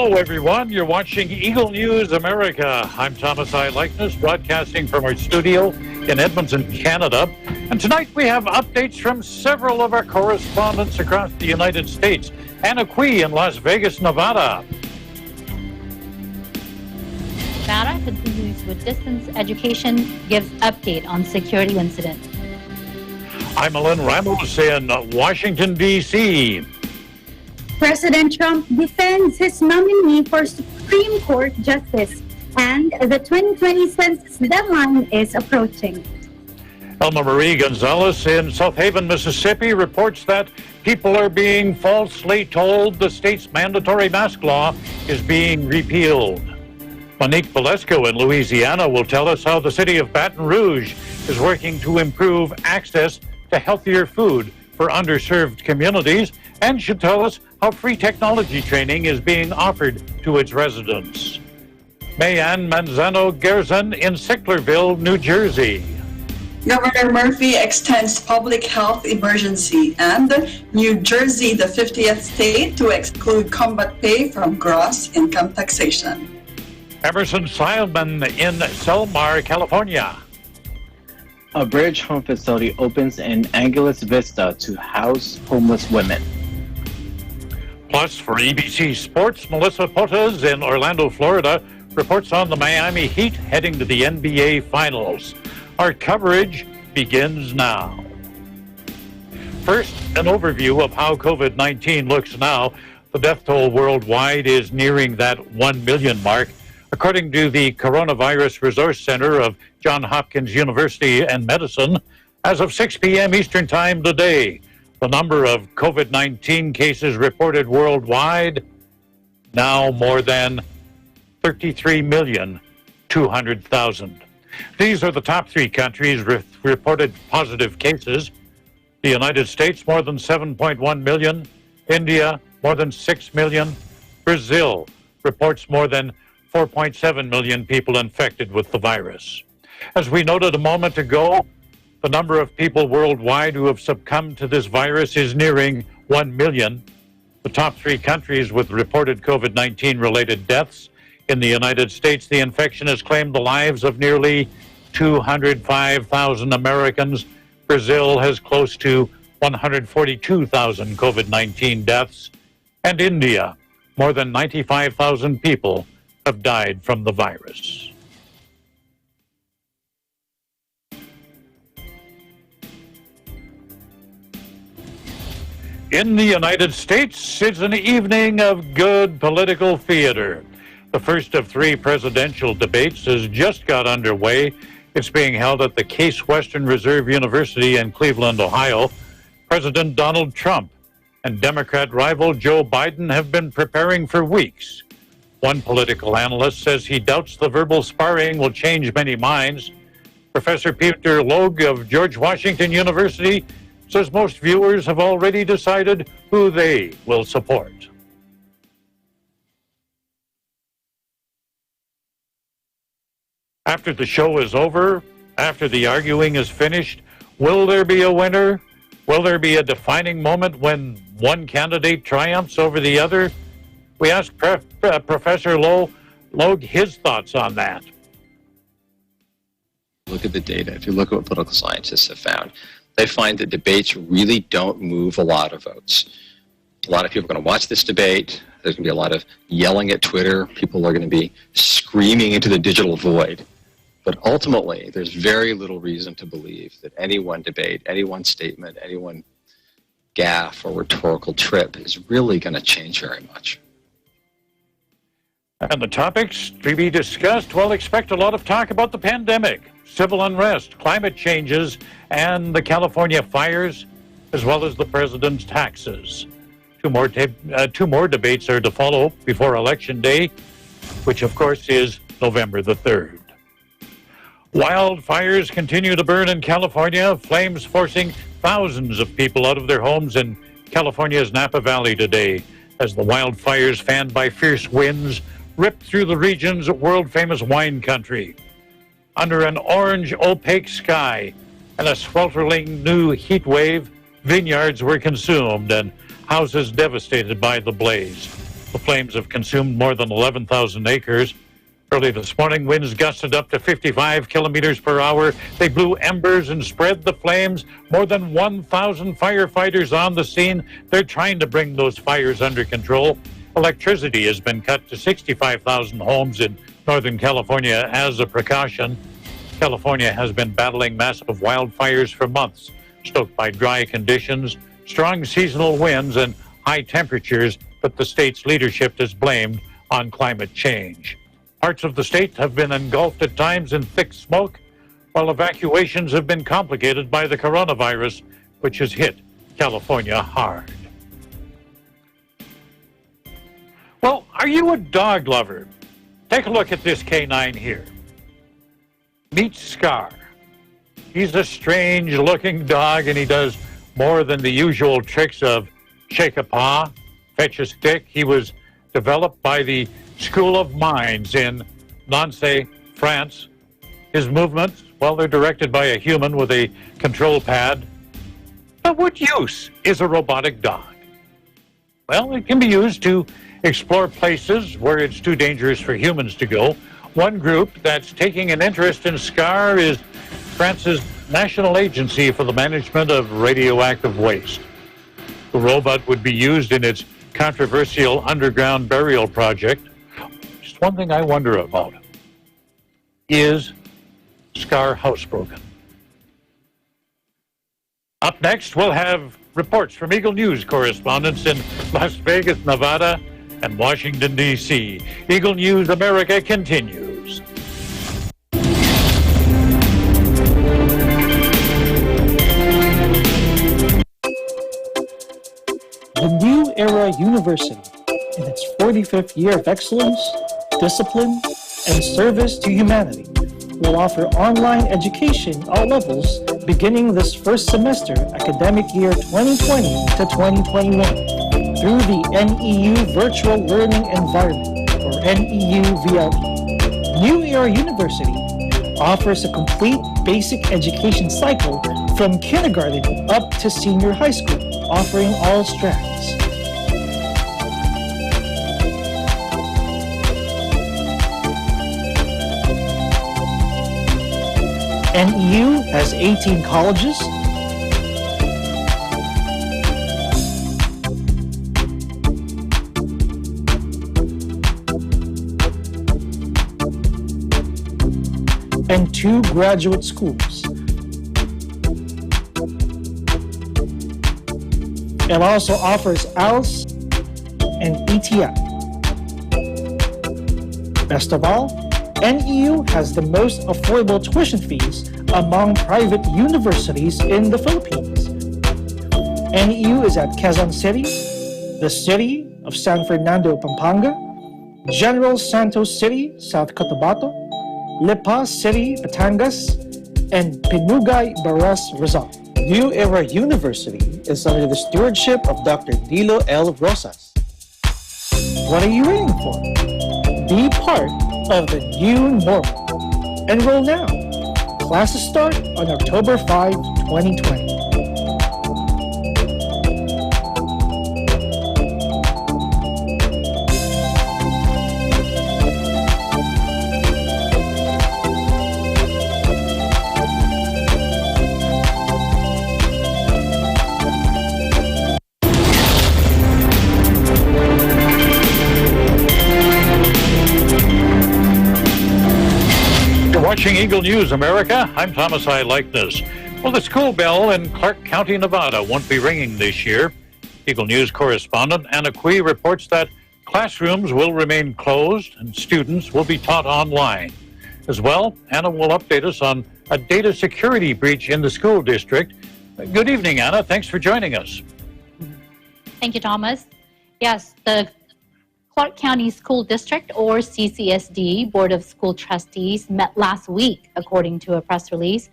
Hello, everyone. You're watching Eagle News America. I'm Thomas I. Likeness, broadcasting from our studio in Edmonton, Canada. And tonight we have updates from several of our correspondents across the United States. Anna Cui in Las Vegas, Nevada. Nevada continues with distance education, gives update on security incident. I'm Alin Ramos in Washington, D.C. President Trump defends his nominee for Supreme Court Justice, and the 2020 Census deadline is approaching. Elma Marie Gonzalez in South Haven, Mississippi reports that people are being falsely told the state's mandatory mask law is being repealed. Monique Valesco in Louisiana will tell us how the city of Baton Rouge is working to improve access to healthier food for underserved communities, and should tell us how free technology training is being offered to its residents. Mayanne Manzano-Gerzon in Sicklerville, New Jersey. Governor Murphy extends public health emergency, and New Jersey, the 50th state to exclude combat pay from gross income taxation. Emerson Simon in Selmar, California. A bridge home facility opens in Angeles Vista to house homeless women. Plus, for EBC Sports, Melissa Potas in Orlando, Florida, reports on the Miami Heat heading to the NBA Finals. Our coverage begins now. First, an overview of how COVID-19 looks now. The death toll worldwide is nearing that 1 million mark. According to the Coronavirus Resource Center of Johns Hopkins University and Medicine, as of 6 p.m. Eastern Time today, the number of COVID-19 cases reported worldwide, now more than 33,200,000. These are the top three countries with reported positive cases. The United States, more than 7.1 million. India, more than 6 million. Brazil reports more than 4.7 million people infected with the virus. As we noted a moment ago, the number of people worldwide who have succumbed to this virus is nearing 1 million. The top three countries with reported COVID-19 related deaths: in the United States, the infection has claimed the lives of nearly 205,000 Americans. Brazil has close to 142,000 COVID-19 deaths. And India, more than 95,000 people have died from the virus. In the United States, it's an evening of good political theater. The first of three presidential debates has just got underway. It's being held at the Case Western Reserve University in Cleveland, Ohio. President Donald Trump and Democrat rival Joe Biden have been preparing for weeks. One political analyst says he doubts the verbal sparring will change many minds. Professor Peter Logue of George Washington University says most viewers have already decided who they will support. After the show is over, after the arguing is finished, will there be a winner? Will there be a defining moment when one candidate triumphs over the other? We asked Professor Logue his thoughts on that. Look at the data. If you look at what political scientists have found, they find that debates really don't move a lot of votes. A lot of people are going to watch this debate. There's going to be a lot of yelling at Twitter. People are going to be screaming into the digital void. But ultimately, there's very little reason to believe that any one debate, any one statement, any one gaffe or rhetorical trip is really going to change very much. And the topics to be discussed, well, expect a lot of talk about the pandemic, civil unrest, climate changes, and the California fires, as well as the president's taxes. Two more debates are to follow before Election Day, which, of course, is November the 3rd. Wildfires continue to burn in California, flames forcing thousands of people out of their homes in California's Napa Valley today, as the wildfires, fanned by fierce winds, ripped through the region's world-famous wine country. Under an orange, opaque sky and a sweltering new heat wave, vineyards were consumed and houses devastated by the blaze. The flames have consumed more than 11,000 acres. Early this morning, winds gusted up to 55 kilometers per hour. They blew embers and spread the flames. More than 1,000 firefighters on the scene. They're trying to bring those fires under control. Electricity has been cut to 65,000 homes in Northern California as a precaution. California has been battling massive wildfires for months, stoked by dry conditions, strong seasonal winds, and high temperatures that the state's leadership has blamed on climate change. Parts of the state have been engulfed at times in thick smoke, while evacuations have been complicated by the coronavirus, which has hit California hard. Well, are you a dog lover? Take a look at this canine here. Meet Scar. He's a strange-looking dog, and he does more than the usual tricks of shake a paw, fetch a stick. He was developed by the School of Mines in Nancy, France. His movements, well, they're directed by a human with a control pad. But what use is a robotic dog? Well, it can be used to explore places where it's too dangerous for humans to go. One group that's taking an interest in Scar is France's National Agency for the Management of Radioactive Waste. The robot would be used in its controversial underground burial project. Just one thing I wonder about. Is Scar housebroken? Up next, we'll have reports from Eagle News correspondents in Las Vegas, Nevada, and Washington, D.C. Eagle News America continues. The New Era University, in its 45th year of excellence, discipline, and service to humanity, will offer online education all levels beginning this first semester academic year 2020 to 2021 through the NEU Virtual Learning Environment, or NEU VLE. New Era University offers a complete basic education cycle from kindergarten up to senior high school, offering all strands. NEU has 18 colleges, and 2 graduate schools. It also offers ALS and ETF. Best of all, NEU has the most affordable tuition fees among private universities in the Philippines. NEU is at Quezon City, the city of San Fernando, Pampanga, General Santos City, South Cotabato, Lipa City, Batangas, and Pinugay, Baras, Rizal. New Era University is under the stewardship of Dr. Dilo L. Rosas. What are you waiting for? Be part of the new normal. Enroll now. Classes start on October 5, 2020. Watching Eagle News America, I'm Thomas I. Likeness. Well, the school bell in Clark County, Nevada won't be ringing this year. Eagle News correspondent Anna Cui reports that classrooms will remain closed and students will be taught online. As well, Anna will update us on a data security breach in the school district. Good evening, Anna. Thanks for joining us. Thank you, Thomas. Yes, the Clark County School District, or CCSD, Board of School Trustees, met last week, according to a press release.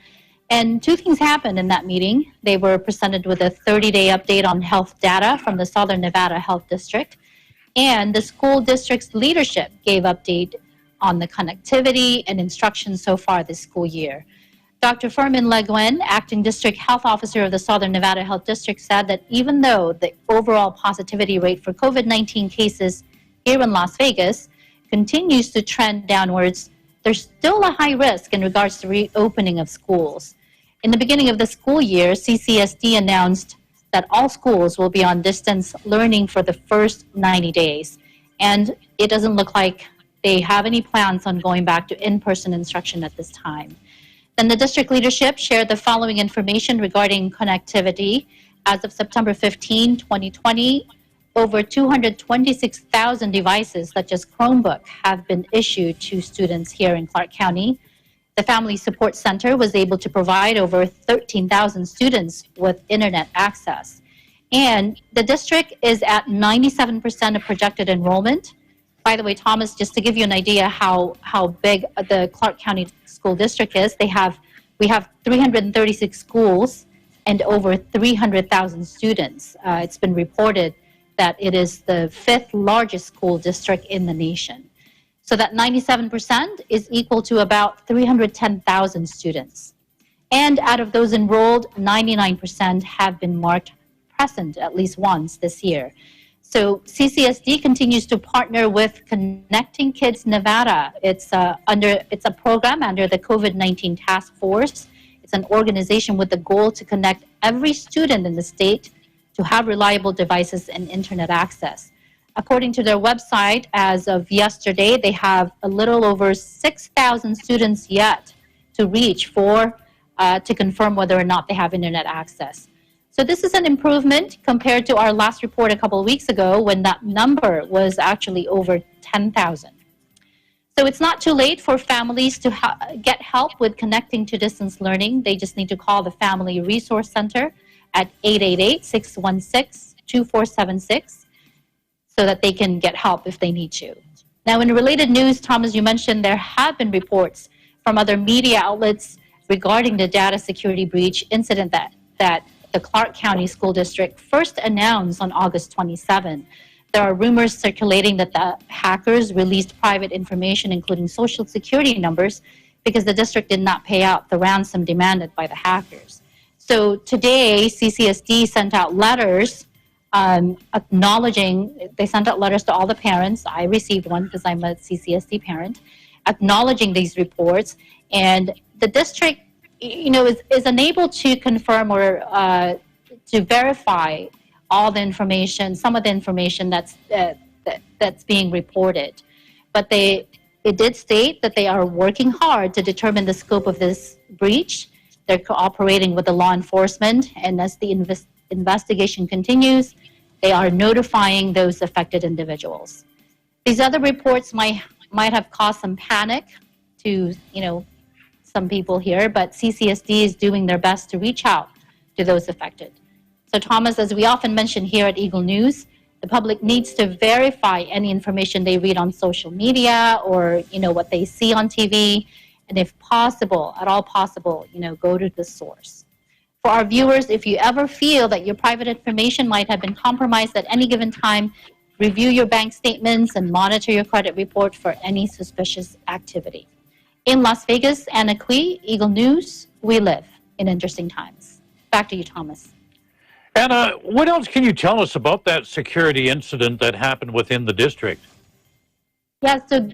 And 2 things happened in that meeting. They were presented with a 30-day update on health data from the Southern Nevada Health District. And the school district's leadership gave update on the connectivity and instruction so far this school year. Dr. Fermin Leguen, Acting District Health Officer of the Southern Nevada Health District, said that even though the overall positivity rate for COVID-19 cases here in Las Vegas continues to trend downwards, there's still a high risk in regards to reopening of schools. In the beginning of the school year, CCSD announced that all schools will be on distance learning for the first 90 days. And it doesn't look like they have any plans on going back to in-person instruction at this time. Then the district leadership shared the following information regarding connectivity. As of September 15, 2020, over 226,000 devices such as Chromebook have been issued to students here in Clark County. The Family Support Center was able to provide over 13,000 students with internet access. And the district is at 97% of projected enrollment. By the way, Thomas, just to give you an idea how big the Clark County School District is, we have 336 schools and over 300,000 students. It's been reported that it is the 5th largest school district in the nation. So that 97% is equal to about 310,000 students. And out of those enrolled, 99% have been marked present at least once this year. So CCSD continues to partner with Connecting Kids Nevada. It's a program under the COVID-19 Task Force. It's an organization with the goal to connect every student in the state to have reliable devices and internet access. According to their website, as of yesterday, they have a little over 6,000 students yet to reach to confirm whether or not they have internet access. So this is an improvement compared to our last report a couple of weeks ago when that number was actually over 10,000. So it's not too late for families to get help with connecting to distance learning. They just need to call the Family Resource Center at 888-616-2476 so that they can get help if they need to. Now, in related news, Thomas, you mentioned there have been reports from other media outlets regarding the data security breach incident that the Clark County School District first announced on August 27. There are rumors circulating that the hackers released private information, including social security numbers, because the district did not pay out the ransom demanded by the hackers. So today, CCSD sent out letters they sent out letters to all the parents. I received one because I'm a CCSD parent, acknowledging these reports. And the district, is unable to confirm or to verify all the information, some of the information that's being reported. But it did state that they are working hard to determine the scope of this breach. They're cooperating with the law enforcement, and as the investigation continues, they are notifying those affected individuals. These other reports might have caused some panic to, some people here, but CCSD is doing their best to reach out to those affected. So Thomas, as we often mention here at Eagle News, the public needs to verify any information they read on social media or, what they see on TV. And if possible, at all possible, go to the source. For our viewers, if you ever feel that your private information might have been compromised at any given time, review your bank statements and monitor your credit report for any suspicious activity. In Las Vegas and Aqui, Eagle News, we live in interesting times. Back to you, Thomas. Anna, what else can you tell us about that security incident that happened within the district? Yeah, so,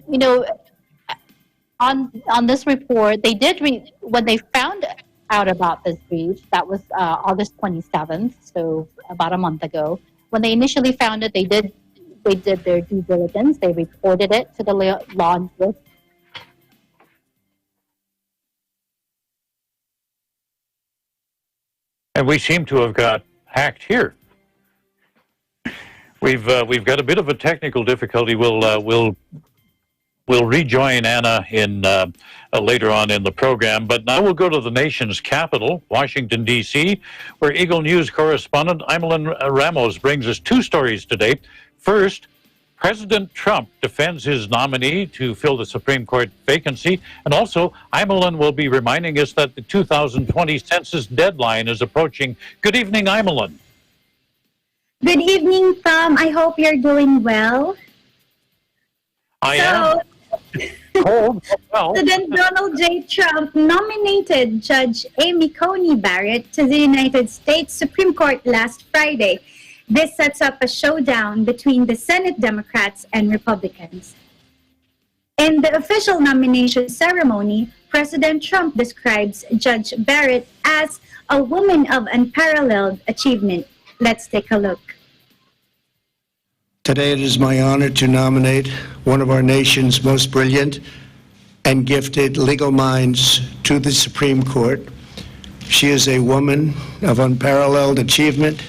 on this report, they did when they found out about this breach, that was August 27th, so about a month ago. When they initially found it, they did their due diligence. They reported it to the law enforcement. And we seem to have got hacked here. We've got a bit of a technical difficulty. We'll rejoin Anna in later on in the program, but now we'll go to the nation's capital, Washington, D.C., where Eagle News correspondent Imelin Ramos brings us two stories today. First, President Trump defends his nominee to fill the Supreme Court vacancy, and also Imelin will be reminding us that the 2020 Census deadline is approaching. Good evening, Imelin. Good evening, Tom. I hope you're doing well. I am. Cold, well. President Donald J. Trump nominated Judge Amy Coney Barrett to the United States Supreme Court last Friday. This sets up a showdown between the Senate Democrats and Republicans. In the official nomination ceremony, President Trump describes Judge Barrett as a woman of unparalleled achievement. Let's take a look. Today it is my honor to nominate one of our nation's most brilliant and gifted legal minds to the Supreme Court. She is a woman of unparalleled achievement,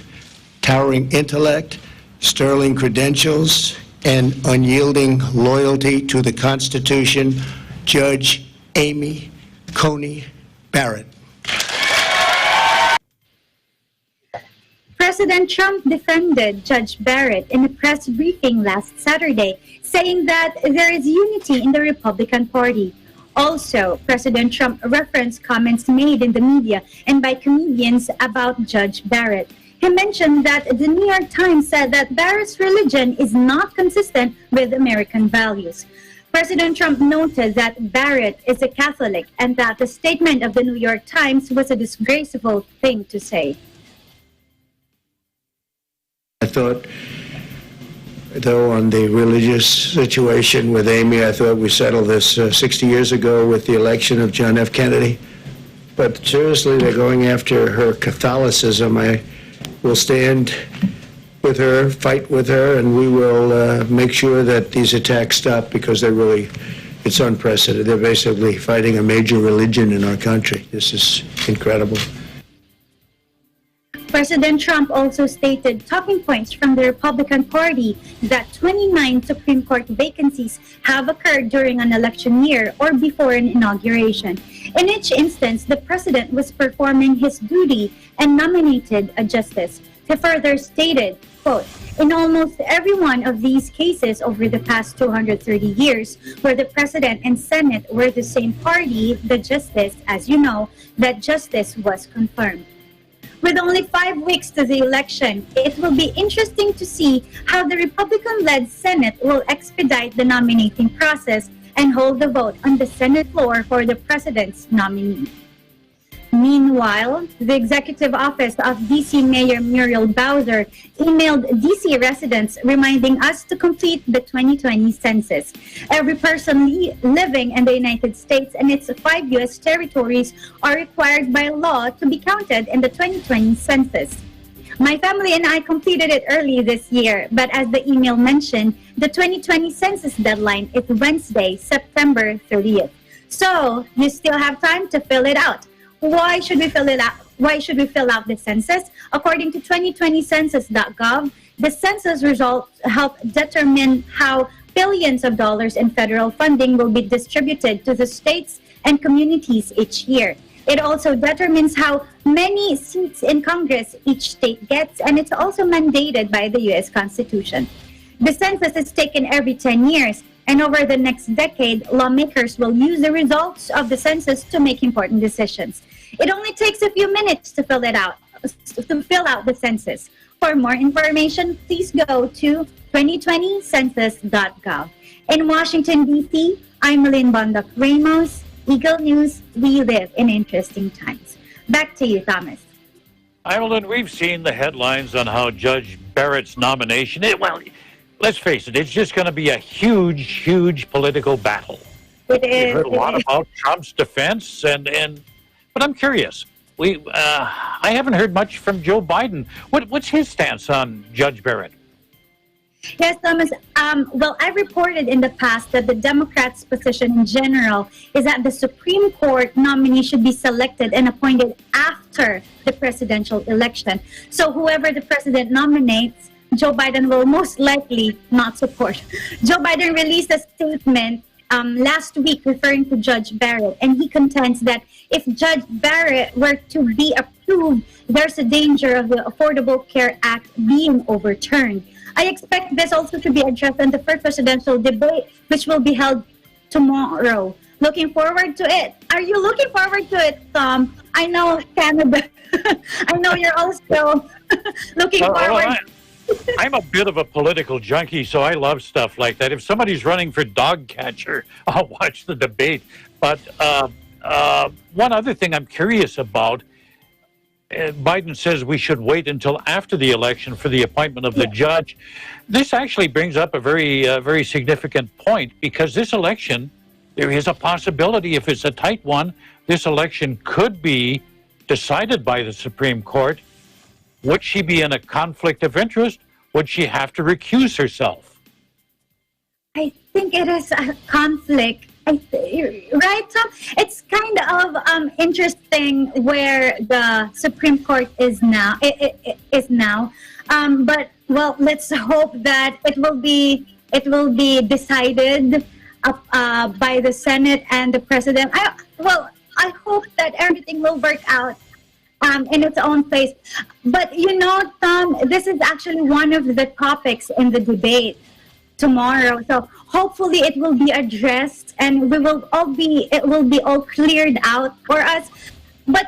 towering intellect, sterling credentials, and unyielding loyalty to the Constitution, Judge Amy Coney Barrett. President Trump defended Judge Barrett in a press briefing last Saturday, saying that there is unity in the Republican Party. Also, President Trump referenced comments made in the media and by comedians about Judge Barrett. He mentioned that the New York Times said that Barrett's religion is not consistent with American values. President Trump noted that Barrett is a Catholic and that the statement of the New York Times was a disgraceful thing to say. I thought, though, on the religious situation with Amy, I thought we settled this 60 years ago with the election of John F. Kennedy. But seriously, they're going after her Catholicism. I will stand with her, fight with her, and we will make sure that these attacks stop because it's unprecedented. They're basically fighting a major religion in our country. This is incredible. President Trump also stated talking points from the Republican Party that 29 Supreme Court vacancies have occurred during an election year or before an inauguration. In each instance, the president was performing his duty and nominated a justice. He further stated, quote, "In almost every one of these cases over the past 230 years, where the president and Senate were the same party, the justice, as you know, that justice was confirmed." With only 5 weeks to the election, it will be interesting to see how the Republican-led Senate will expedite the nominating process and hold the vote on the Senate floor for the president's nominee. Meanwhile, the executive office of D.C. Mayor Muriel Bowser emailed D.C. residents reminding us to complete the 2020 census. Every person living in the United States and its 5 U.S. territories are required by law to be counted in the 2020 census. My family and I completed it early this year, but as the email mentioned, the 2020 census deadline is Wednesday, September 30th. So, you still have time to fill it out. Why should we fill it out? Why should we fill out the census? According to 2020census.gov, the census results help determine how billions of dollars in federal funding will be distributed to the states and communities each year. It also determines how many seats in Congress each state gets, and it's also mandated by the U.S. Constitution. The census is taken every 10 years, and over the next decade, lawmakers will use the results of the census to make important decisions. It only takes a few minutes to fill out the census. For more information, please go to 2020census.gov. In Washington, D.C., I'm Lynn Bondoc Ramos, Eagle News. We live in interesting times. Back to you, Thomas. Ireland, we've seen the headlines on how Judge Barrett's nomination, let's face it, it's just going to be a huge, huge political battle. It is. We've heard a lot about Trump's defense, but I'm curious. I haven't heard much from Joe Biden. What's his stance on Judge Barrett? Yes, Thomas. Well, I reported in the past that the Democrats' position in general is that the Supreme Court nominee should be selected and appointed after the presidential election. So whoever the president nominates, Joe Biden will most likely not support. Joe Biden released a statement last week referring to Judge Barrett, and he contends that if Judge Barrett were to be approved, there's a danger of the Affordable Care Act being overturned. I expect this also to be addressed in the first presidential debate, which will be held tomorrow. Looking forward to it. Are you looking forward to it, Tom? I know Canada. I know you're also looking forward. I'm a bit of a political junkie, so I love stuff like that. If somebody's running for dog catcher, I'll watch the debate. But one other thing I'm curious about, Biden says we should wait until after the election for the appointment of the judge. This actually brings up a very significant point, because this election, there is a possibility, if it's a tight one, this election could be decided by the Supreme Court. Would she be in a conflict of interest? Would she have to recuse herself? I think it is a conflict. Right, Tom? It's kind of interesting where the Supreme Court is now. But well, let's hope that it will be decided by the Senate and the President. I hope that everything will work out in its own place. But you know, Tom, this is actually one of the topics in the debate tomorrow. So hopefully it will be addressed and it will be all cleared out for us. But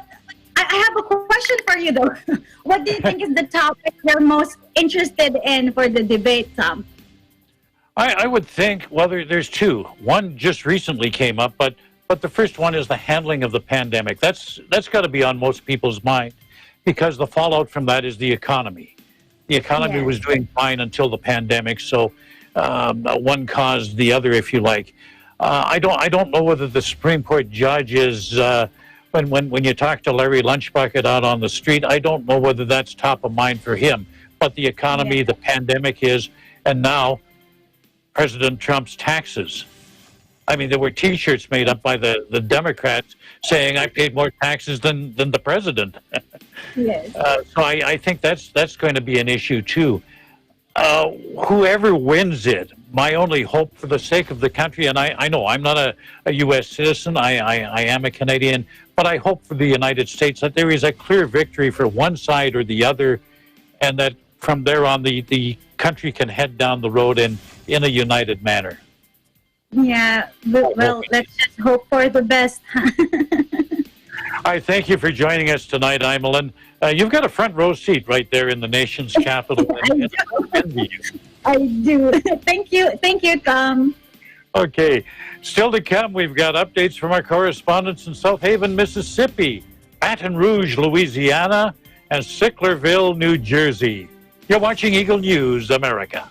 I have a question for you though. What do you think is the topic you're most interested in for the debate, Tom? I would think, well, there's two. One just recently came up, but the first one is the handling of the pandemic. That's got to be on most people's mind, because the fallout from that is the economy. The economy was doing fine until the pandemic, so one caused the other, if you like. I don't know whether the Supreme Court judge is, when you talk to Larry Lunchbucket out on the street, I don't know whether that's top of mind for him. But the economy, the pandemic is, and now President Trump's taxes. I mean, there were T-shirts made up by the Democrats saying I paid more taxes than the president. Yes. So I think that's going to be an issue too. Whoever wins it, my only hope for the sake of the country, and I know I'm not a U.S. citizen, I am a Canadian, but I hope for the United States that there is a clear victory for one side or the other, and that from there on the country can head down the road in a united manner. Yeah, well, let's just hope for the best. I thank you for joining us tonight, Imelin. You've got a front row seat right there in the nation's capital. I do. Thank you, Tom. Okay, still to come, we've got updates from our correspondents in South Haven, Mississippi, Baton Rouge, Louisiana, and Sicklerville, New Jersey. You're watching Eagle News America.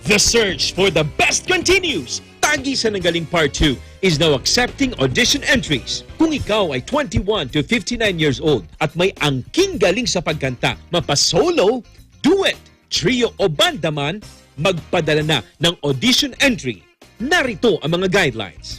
The search for the best continues. Tagi sa Nanggaling Part 2 is now accepting audition entries. Kung ikaw ay 21 to 59 years old at may angking galing sa pagkanta, mapa-solo, duet, trio o banda man, magpadala na ng audition entry. Narito ang mga guidelines.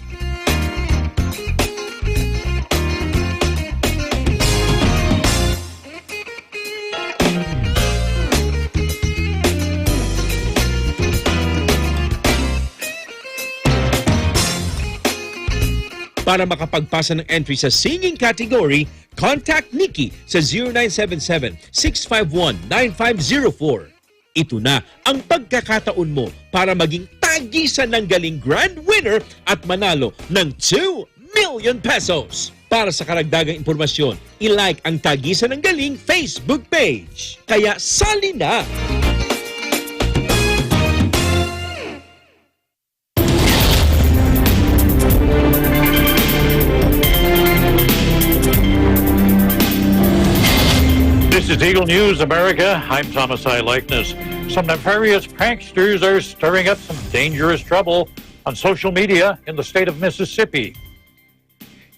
Para makapagpasa ng entry sa singing category, contact Nikki sa 0977-651-9504. Ito na ang pagkakataon mo para maging tagisan ng galing grand winner at manalo ng 2 million pesos. Para sa karagdagang impormasyon, i-like ang Tagisan ng Galing Facebook page. Kaya sali na! This is Eagle News America. I'm Thomas I. Likeness. Some nefarious pranksters are stirring up some dangerous trouble on social media in the state of Mississippi.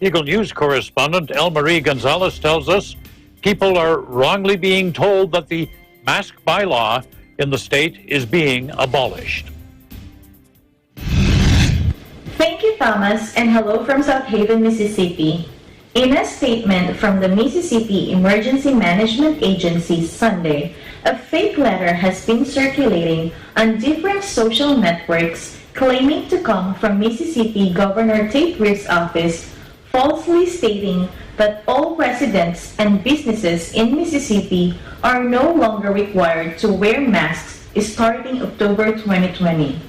Eagle News correspondent El Marie Gonzalez tells us people are wrongly being told that the mask bylaw in the state is being abolished. Thank you, Thomas, and hello from South Haven, Mississippi. In a statement from the Mississippi Emergency Management Agency Sunday, a fake letter has been circulating on different social networks claiming to come from Mississippi Governor Tate Reeves' office, falsely stating that all residents and businesses in Mississippi are no longer required to wear masks starting October 2020.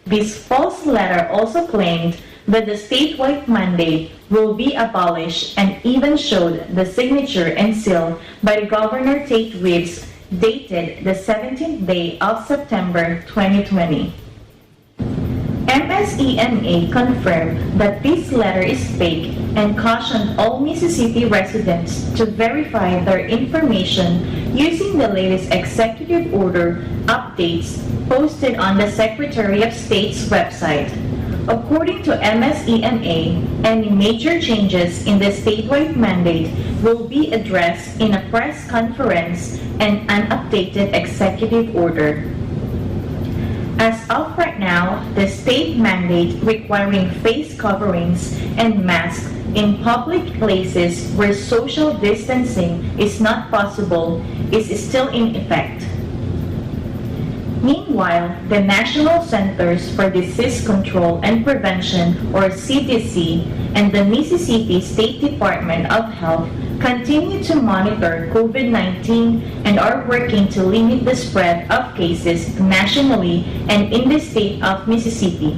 This false letter also claimed that the statewide mandate will be abolished and even showed the signature and seal by Governor Tate Reeves dated the 17th day of September 2020. MSEMA confirmed that this letter is fake and cautioned all Mississippi residents to verify their information using the latest executive order updates posted on the Secretary of State's website. According to MSEMA, any major changes in the statewide mandate will be addressed in a press conference and an updated executive order. As of right now, the state mandate requiring face coverings and masks in public places where social distancing is not possible is still in effect. Meanwhile, the National Centers for Disease Control and Prevention, or CDC, and the Mississippi State Department of Health continue to monitor COVID-19 and are working to limit the spread of cases nationally and in the state of Mississippi.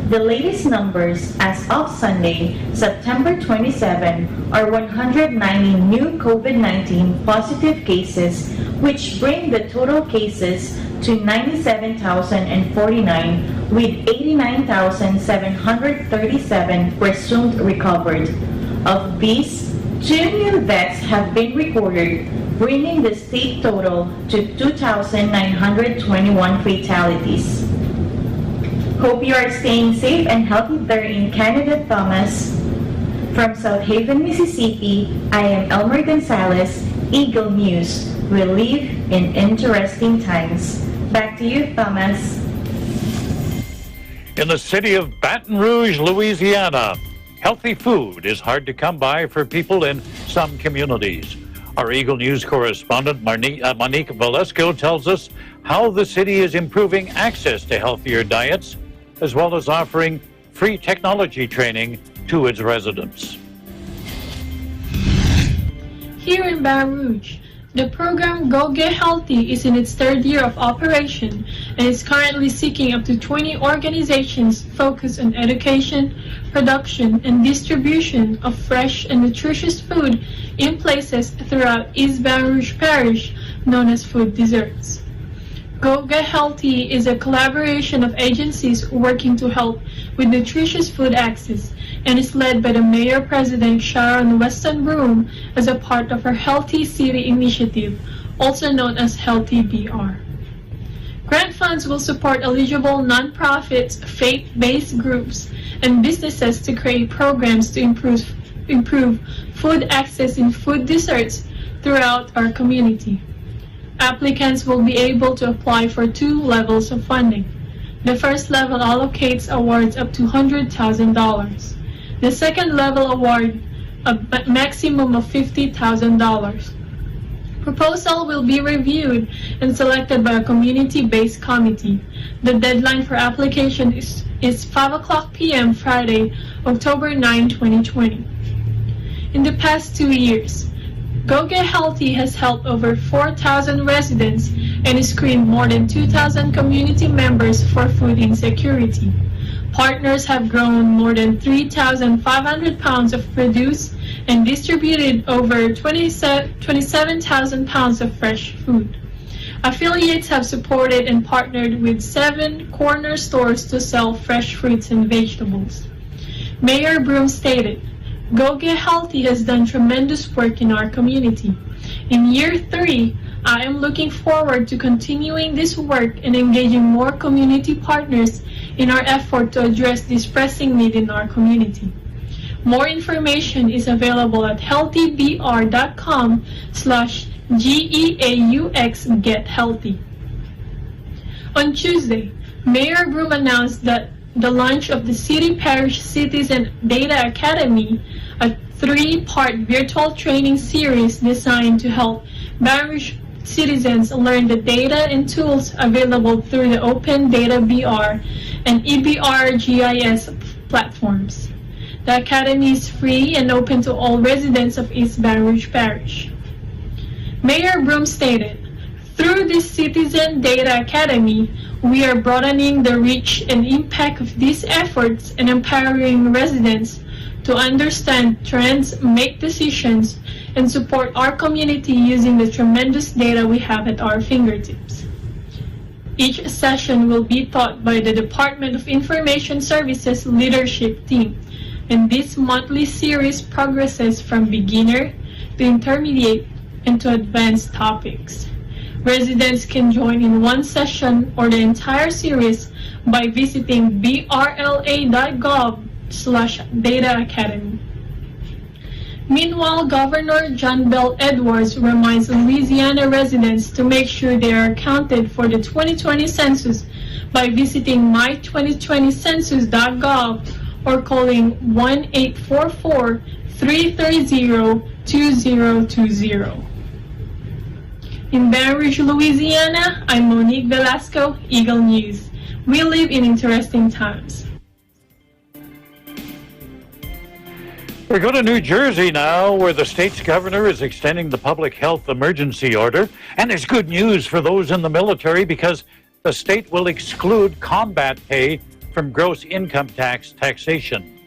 The latest numbers as of Sunday, September 27, are 190 new COVID-19 positive cases, which bring the total cases to 97,049, with 89,737 presumed recovered. Of these, 2 new deaths have been recorded, bringing the state total to 2,921 fatalities. Hope you are staying safe and healthy there in Canada, Thomas. From South Haven, Mississippi, I am Elmer Gonzalez, Eagle News. We live in interesting times. Back to you, Thomas. In the city of Baton Rouge, Louisiana, healthy food is hard to come by for people in some communities. Our Eagle News correspondent, Monique Valesco, tells us how the city is improving access to healthier diets, as well as offering free technology training to its residents. Here in Baton Rouge, the program Go Get Healthy is in its 3rd year of operation and is currently seeking up to 20 organizations focused on education, production, and distribution of fresh and nutritious food in places throughout East Baton Rouge Parish known as Food Deserts. Go Get Healthy is a collaboration of agencies working to help with nutritious food access and is led by the Mayor-President Sharon Weston Broom as a part of her Healthy City initiative, also known as Healthy BR. Grant funds will support eligible nonprofits, faith-based groups, and businesses to create programs to improve food access in food deserts throughout our community. Applicants will be able to apply for 2 levels of funding. The first level allocates awards up to $100,000. The second level award a maximum of $50,000. Proposal will be reviewed and selected by a community-based committee. The deadline for application is 5:00 p.m. Friday, October 9, 2020. In the past 2 years, Go Get Healthy has helped over 4,000 residents and screened more than 2,000 community members for food insecurity. Partners have grown more than 3,500 pounds of produce and distributed over 27,000 pounds of fresh food. Affiliates have supported and partnered with 7 corner stores to sell fresh fruits and vegetables. Mayor Broom stated, Go Get Healthy has done tremendous work in our community. In year 3, I am looking forward to continuing this work and engaging more community partners in our effort to address this pressing need in our community. More information is available at healthybr.com/GEAUX-GetHealthy. On Tuesday, Mayor Broom announced that the launch of the City Parish Citizen Data Academy, a 3-part virtual training series designed to help Baton Rouge citizens learn the data and tools available through the Open Data BR and EBR GIS platforms. The academy is free and open to all residents of East Baton Rouge Parish. Mayor Broom stated, through this Citizen Data Academy, we are broadening the reach and impact of these efforts and empowering residents to understand trends, make decisions, and support our community using the tremendous data we have at our fingertips. Each session will be taught by the Department of Information Services leadership team, and this monthly series progresses from beginner to intermediate and to advanced topics. Residents can join in one session or the entire series by visiting brla.gov/Data Academy. Meanwhile, Governor John Bel Edwards reminds Louisiana residents to make sure they are accounted for the 2020 census by visiting my2020census.gov or calling 1-844-330-2020. In Baton Rouge, Louisiana, I'm Monique Velasco, Eagle News. We live in interesting times. We go to New Jersey now, where the state's governor is extending the public health emergency order. And there's good news for those in the military because the state will exclude combat pay from gross income taxation.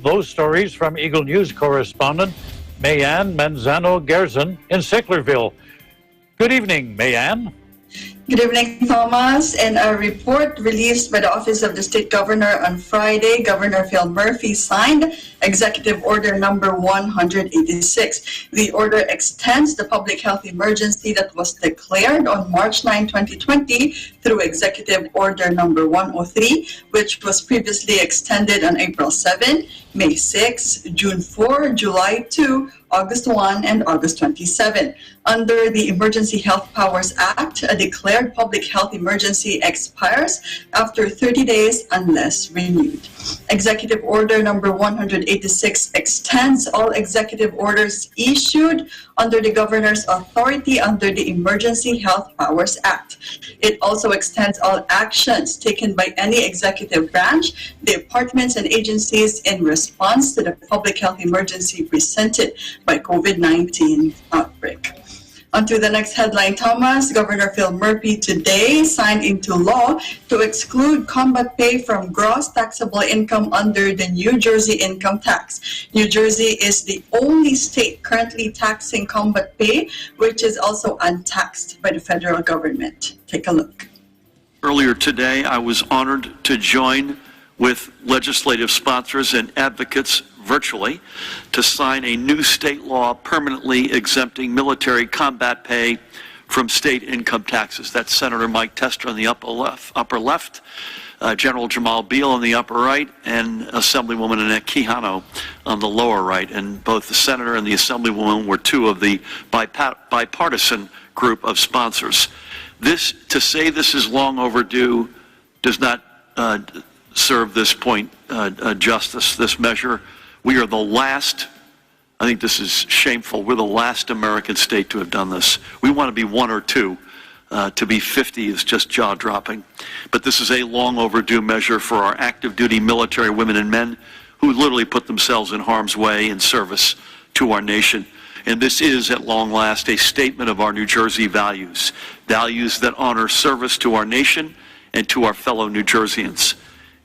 Those stories from Eagle News correspondent Mayanne Manzano-Gerson in Sicklerville. Good evening, Mayanne. Good evening, Thomas. In a report released by the Office of the State Governor on Friday, Governor Phil Murphy signed Executive Order number 186. The order extends the public health emergency that was declared on March 9, 2020 through Executive Order number 103, which was previously extended on April 7, May 6, June 4, July 2, August 1, and August 27. Under the Emergency Health Powers Act, a declared public health emergency expires after 30 days unless renewed. Executive Order number 186 extends all executive orders issued under the governor's authority under the Emergency Health Powers Act. It also extends all actions taken by any executive branch, departments, and agencies in response to the public health emergency presented by COVID-19 outbreak. On to the next headline, Thomas. Governor Phil Murphy today signed into law to exclude combat pay from gross taxable income under the New Jersey income tax. New Jersey is the only state currently taxing combat pay, which is also untaxed by the federal government. Take a look. Earlier today, I was honored to join with legislative sponsors and advocates virtually to sign a new state law permanently exempting military combat pay from state income taxes. That's Senator Mike Tester on the upper left, General Jamal Beal on the upper right, and Assemblywoman Annette Quijano on the lower right. And both the senator and the Assemblywoman were two of the bipartisan group of sponsors. To say this is long overdue does not serve this point justice, this measure. We are the last, I think this is shameful, we're the last American state to have done this. We want to be one or two. To be 50 is just jaw-dropping. But this is a long overdue measure for our active duty military women and men who literally put themselves in harm's way in service to our nation. And this is, at long last, a statement of our New Jersey values, values that honor service to our nation and to our fellow New Jerseyans.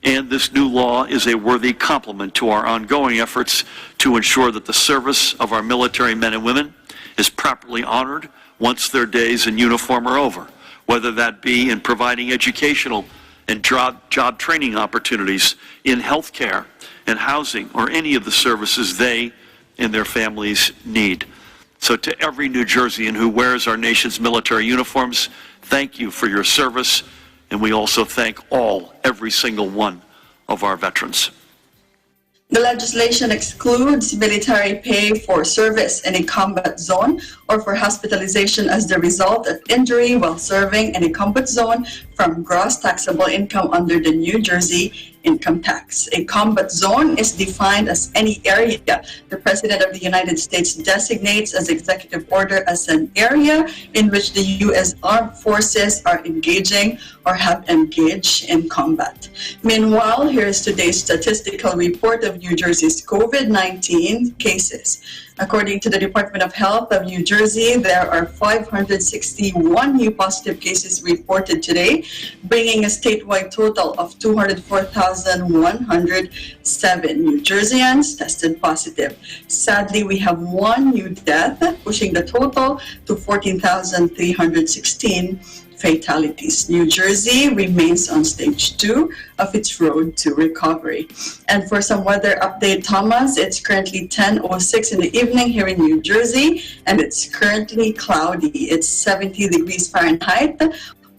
And this new law is a worthy complement to our ongoing efforts to ensure that the service of our military men and women is properly honored once their days in uniform are over, whether that be in providing educational and job training opportunities, in healthcare and housing, or any of the services they and their families need. So to every New Jerseyan who wears our nation's military uniforms, thank you for your service. And we also thank every single one of our veterans. The legislation excludes military pay for service in a combat zone or for hospitalization as the result of injury while serving in a combat zone from gross taxable income under the New Jersey income tax. A combat zone is defined as any area the President of the United States designates as executive order as an area in which the U.S. Armed Forces are engaging or have engaged in combat. Meanwhile, here is today's statistical report of New Jersey's COVID-19 cases. According to the Department of Health of New Jersey, there are 561 new positive cases reported today, bringing a statewide total of 204,107 New Jerseyans tested positive. Sadly, we have one new death, pushing the total to 14,316 fatalities. New Jersey remains on stage 2 of its road to recovery. And for some weather update, Thomas, it's currently 10:06 in the evening here in New Jersey, and it's currently cloudy. It's 70 degrees Fahrenheit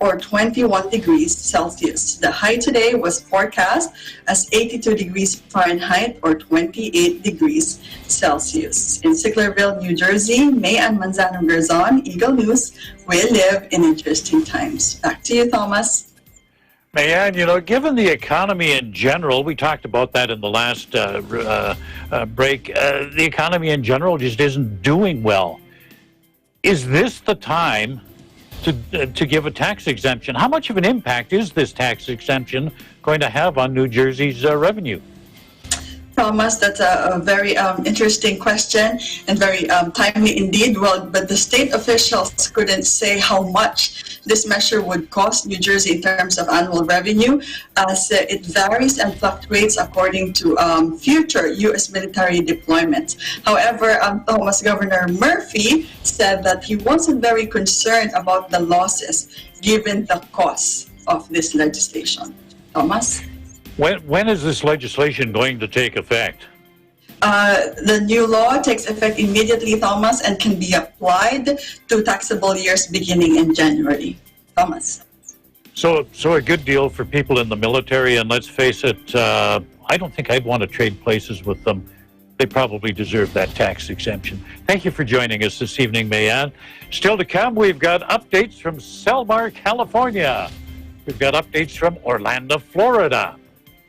or 21 degrees Celsius. The high today was forecast as 82 degrees Fahrenheit or 28 degrees Celsius. In Sicklerville, New Jersey, May and Manzano Garzon, Eagle News, we live in interesting times. Back to you, Thomas. Mayan, you know, given the economy in general, we talked about that in the last break, the economy in general just isn't doing well. Is this the time to give a tax exemption? How much of an impact is this tax exemption going to have on New Jersey's revenue? Thomas, that's a very interesting question and very timely indeed. Well, but the state officials couldn't say how much this measure would cost New Jersey in terms of annual revenue, as it varies and fluctuates according to future U.S. military deployments. However, Thomas, Governor Murphy said that he wasn't very concerned about the losses given the cost of this legislation. Thomas? When is this legislation going to take effect? The new law takes effect immediately, Thomas, and can be applied to taxable years beginning in January. Thomas. So a good deal for people in the military, and let's face it, I don't think I'd want to trade places with them. They probably deserve that tax exemption. Thank you for joining us this evening, Mayan. Still to come, we've got updates from Selmar, California. We've got updates from Orlando, Florida.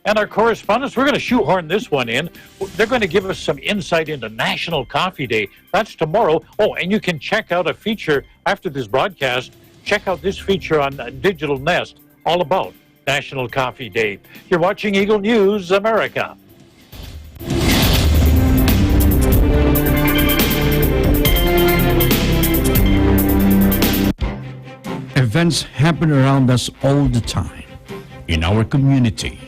And our correspondents, we're going to shoehorn this one in. They're going to give us some insight into National Coffee Day. That's tomorrow. Oh, and you can check out a feature after this broadcast. Check out this feature on Digital Nest, all about National Coffee Day. You're watching Eagle News America. Events happen around us all the time, in our community,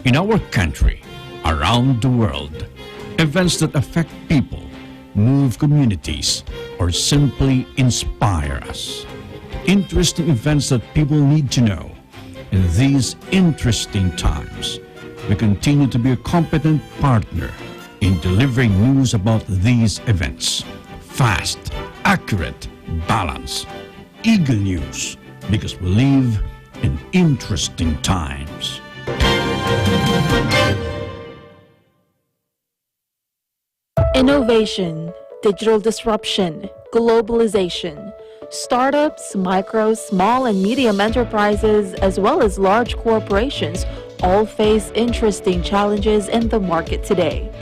in our country, around the world. Events that affect people, move communities, or simply inspire us. Interesting events that people need to know. In these interesting times, we continue to be a competent partner in delivering news about these events. Fast, accurate, balanced. Eagle News, because we live in interesting times. Innovation, digital disruption, globalization. Startups, micro, small, and medium enterprises, as well as large corporations, all face interesting challenges in the market today.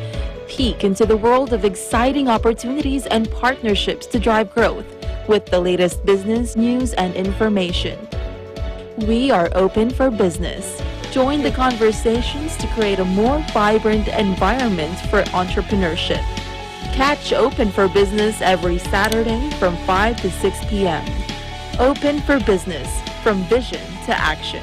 Peek into the world of exciting opportunities and partnerships to drive growth with the latest business news and information. We are open for business. Join the conversations to create a more vibrant environment for entrepreneurship. Catch Open for Business every Saturday from 5 to 6 p.m. Open for Business, from vision to action.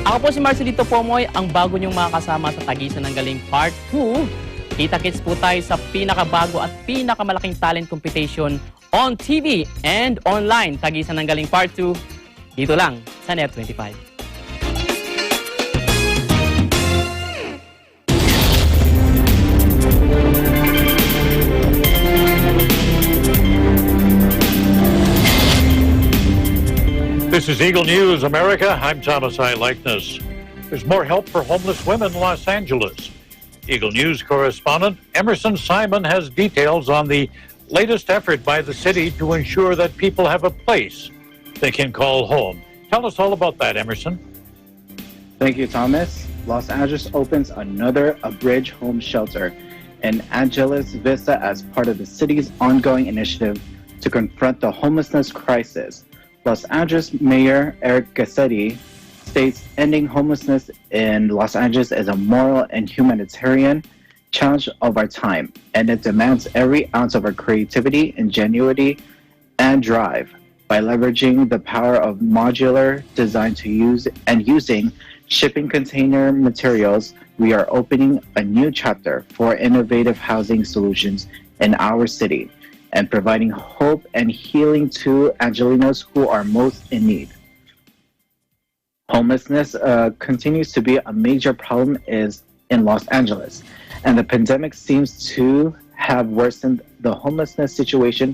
Ako po si Marcelito Pomoy, ang bago niyong makakasama sa Tagisan ng Galing Part 2. Kita-kits po tayo sa pinakabago at pinakamalaking talent competition on TV and online. Tagisan ng Galing Part 2, dito lang sa Net 25. This is Eagle News America. I'm Thomas I. Likeness. There's more help for homeless women in Los Angeles. Eagle News correspondent Emerson Simon has details on the latest effort by the city to ensure that people have a place they can call home. Tell us all about that, Emerson. Thank you, Thomas. Los Angeles opens another Bridge Home Shelter in Angeles Vista as part of the city's ongoing initiative to confront the homelessness crisis. Los Angeles Mayor Eric Garcetti states ending homelessness in Los Angeles is a moral and humanitarian challenge of our time, and it demands every ounce of our creativity, ingenuity, and drive. By leveraging the power of modular design to use and using shipping container materials, we are opening a new chapter for innovative housing solutions in our city and providing hope and healing to Angelinos who are most in need. Homelessness continues to be a major problem in Los Angeles, and the pandemic seems to have worsened the homelessness situation.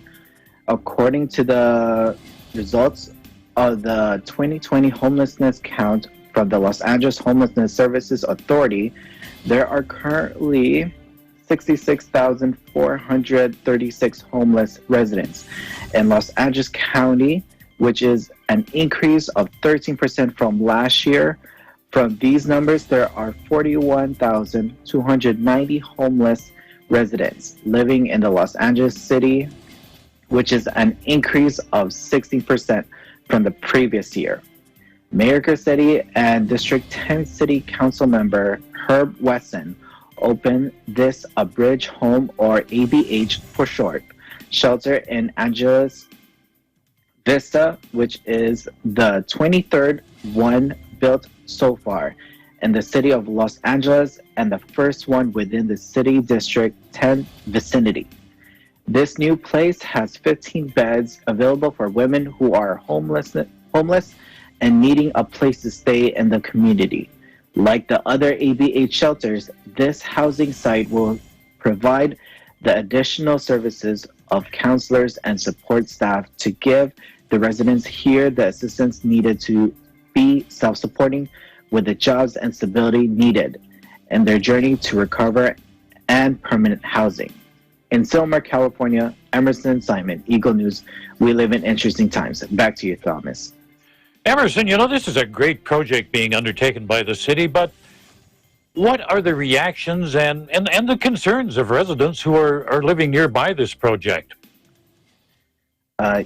According to the results of the 2020 homelessness count from the Los Angeles Homelessness Services Authority, there are currently 66,436 homeless residents in Los Angeles County, which is an increase of 13% from last year. From these numbers, there are 41,290 homeless residents living in the Los Angeles city, which is an increase of 16% from the previous year. Mayor Garcetti and District 10 City Council member Herb Wesson opened this Abridge Home, or ABH for short, shelter in Angeles Vista, which is the 23rd one built so far in the city of Los Angeles and the first one within the city District 10 vicinity. This new place has 15 beds available for women who are homeless and needing a place to stay in the community. Like the other ABH shelters, this housing site will provide the additional services of counselors and support staff to give the residents here the assistance needed to be self-supporting with the jobs and stability needed in their journey to recover and permanent housing. In Silmar, California, Emerson Simon, Eagle News. We live in interesting times. Back to you, Thomas. Emerson, you know, this is a great project being undertaken by the city, but what are the reactions and the concerns of residents who are living nearby this project?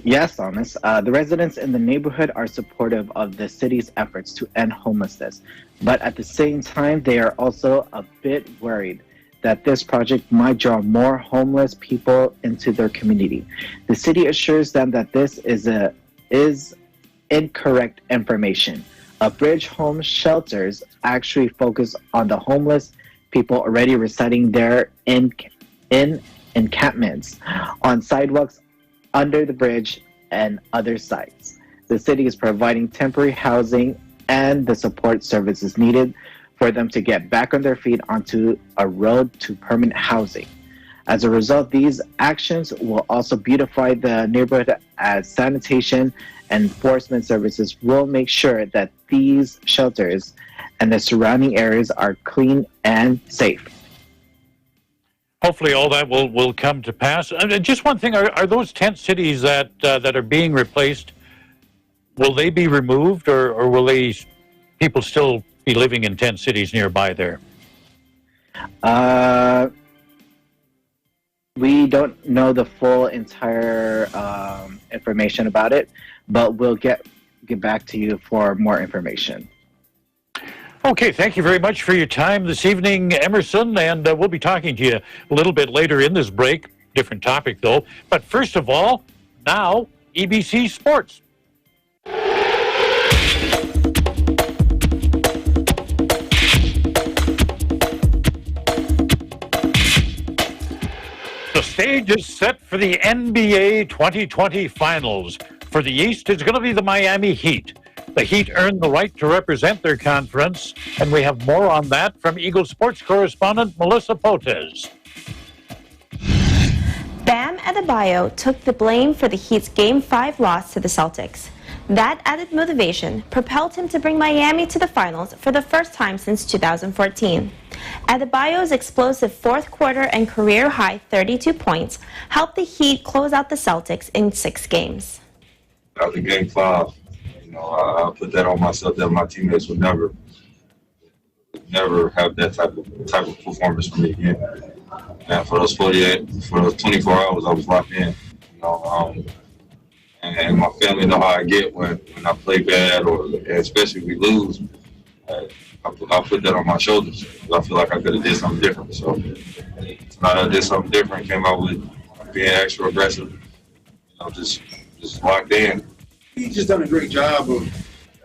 Yes, Thomas. The residents in the neighborhood are supportive of the city's efforts to end homelessness, but at the same time, they are also a bit worried that this project might draw more homeless people into their community. The city assures them that this is incorrect information. Abridge Home shelters actually focus on the homeless people already residing there in encampments, on sidewalks, under the bridge, and other sites. The city is providing temporary housing and the support services needed for them to get back on their feet onto a road to permanent housing. As a result, these actions will also beautify the neighborhood, as sanitation and enforcement services will make sure that these shelters and the surrounding areas are clean and safe. Hopefully all that will come to pass. Just one thing, are those tent cities that are being replaced, will they be removed, or will people still be living in tent cities nearby there? We don't know the full entire information about it, but we'll get back to you for more information. Okay, thank you very much for your time this evening, Emerson, and we'll be talking to you a little bit later in this break. Different topic, though. But first of all, now, EBC Sports. The stage is set for the NBA 2020 Finals. For the East, it's going to be the Miami Heat. The Heat earned the right to represent their conference, and we have more on that from Eagle Sports correspondent Melissa Potes. Bam Adebayo took the blame for the Heat's Game 5 loss to the Celtics. That added motivation propelled him to bring Miami to the finals for the first time since 2014. Adebayo's explosive fourth quarter and career-high 32 points helped the Heat close out the Celtics in 6 games. After Game 5, I put that on myself that my teammates would never have that type of performance from me again. And for those 24 hours, I was locked in. And and my family know how I get when I play bad, or especially if we lose. I'll put that on my shoulders. I feel like I could have did something different. So I did something different, came out with being extra aggressive, just locked in. He's just done a great job of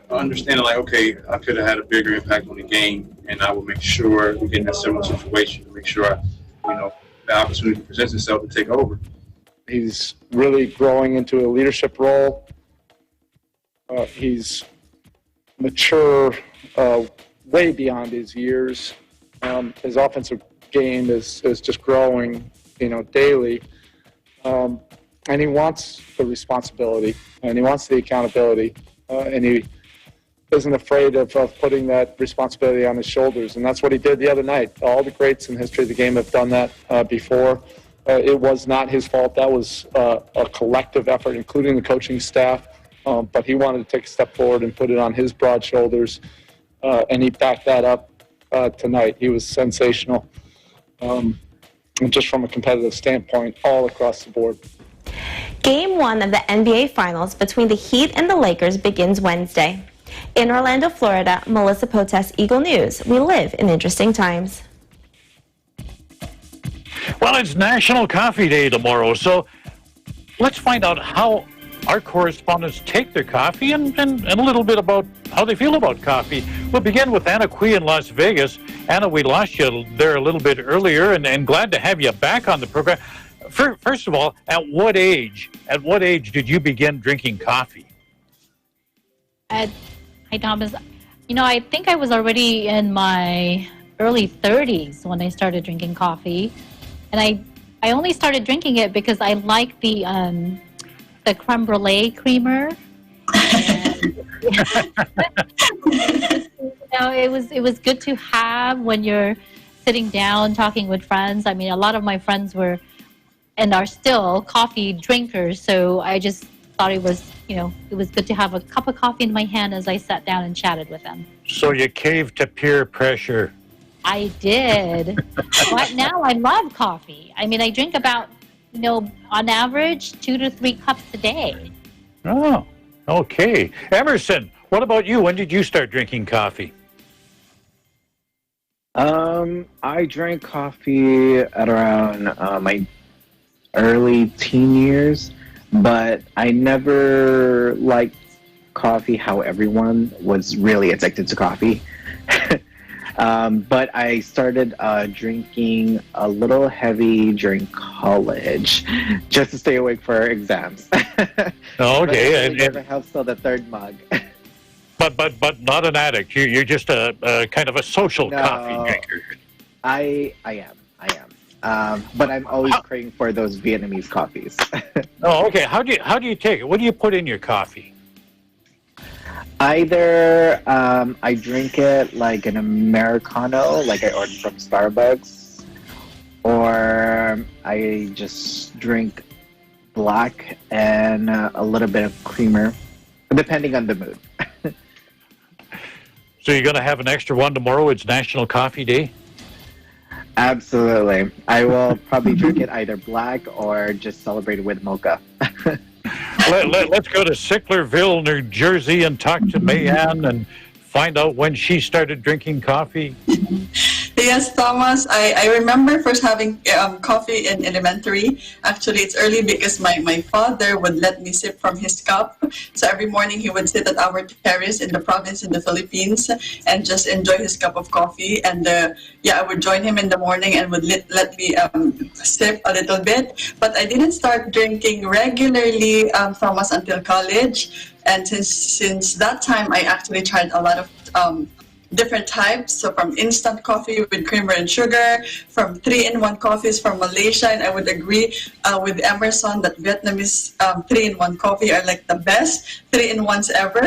understanding, like, okay, I could have had a bigger impact on the game, and I will make sure we get in a similar situation to make sure, the opportunity presents itself to take over. He's really growing into a leadership role. He's mature way beyond his years. His offensive game is just growing, daily. And he wants the responsibility, and he wants the accountability, and he isn't afraid of putting that responsibility on his shoulders. And that's what he did the other night. All the greats in the history of the game have done that before. It was not his fault. That was a collective effort, including the coaching staff. But he wanted to take a step forward and put it on his broad shoulders, and he backed that up tonight. He was sensational, and just from a competitive standpoint, all across the board. Game 1 of the NBA Finals between the Heat and the Lakers begins Wednesday. In Orlando, Florida, Melissa Potes, Eagle News. We live in interesting times. Well, it's National Coffee Day tomorrow, so let's find out how our correspondents take their coffee and a little bit about how they feel about coffee. We'll begin with Anna Cui in Las Vegas. Anna, we lost you there a little bit earlier, and glad to have you back on the program. First of all, at what age did you begin drinking coffee? Hi, Thomas. I think I was already in my early 30s when I started drinking coffee. And I only started drinking it because I like the creme brulee creamer. And, it was good to have when you're sitting down talking with friends. I mean, a lot of my friends were and are still coffee drinkers, so I just thought it was good to have a cup of coffee in my hand as I sat down and chatted with them. So you caved to peer pressure. I did. But now I love coffee. I mean, I drink about, on average, 2 to 3 cups a day. Oh, okay. Emerson, what about you? When did you start drinking coffee? I drank coffee at around my early teen years, but I never liked coffee how everyone was really addicted to coffee. But I started drinking a little heavy during college just to stay awake for exams. Okay. It never helps till the third mug. But not an addict. You're just a kind of a social coffee drinker. I am. But I'm always craving for those Vietnamese coffees. Oh, okay. How do you take it? What do you put in your coffee? Either I drink it like an Americano, like I ordered from Starbucks, or I just drink black and a little bit of creamer, depending on the mood. So you're going to have an extra one tomorrow? It's National Coffee Day? Absolutely. I will probably drink it either black or just celebrate it with mocha. Let's go to Sicklerville, New Jersey, and talk to Mayanne and find out when she started drinking coffee. Yes, Thomas. I remember first having coffee in elementary. Actually, it's early because my father would let me sip from his cup. So every morning he would sit at our terrace in the province in the Philippines and just enjoy his cup of coffee. And I would join him in the morning and would let me sip a little bit. But I didn't start drinking regularly, Thomas, until college. And since that time, I actually tried a lot of different types. So from instant coffee with creamer and sugar, from 3-in-1 coffees from Malaysia, and I would agree with Emerson that Vietnamese 3-in-1 coffee are like the best 3-in-1s ever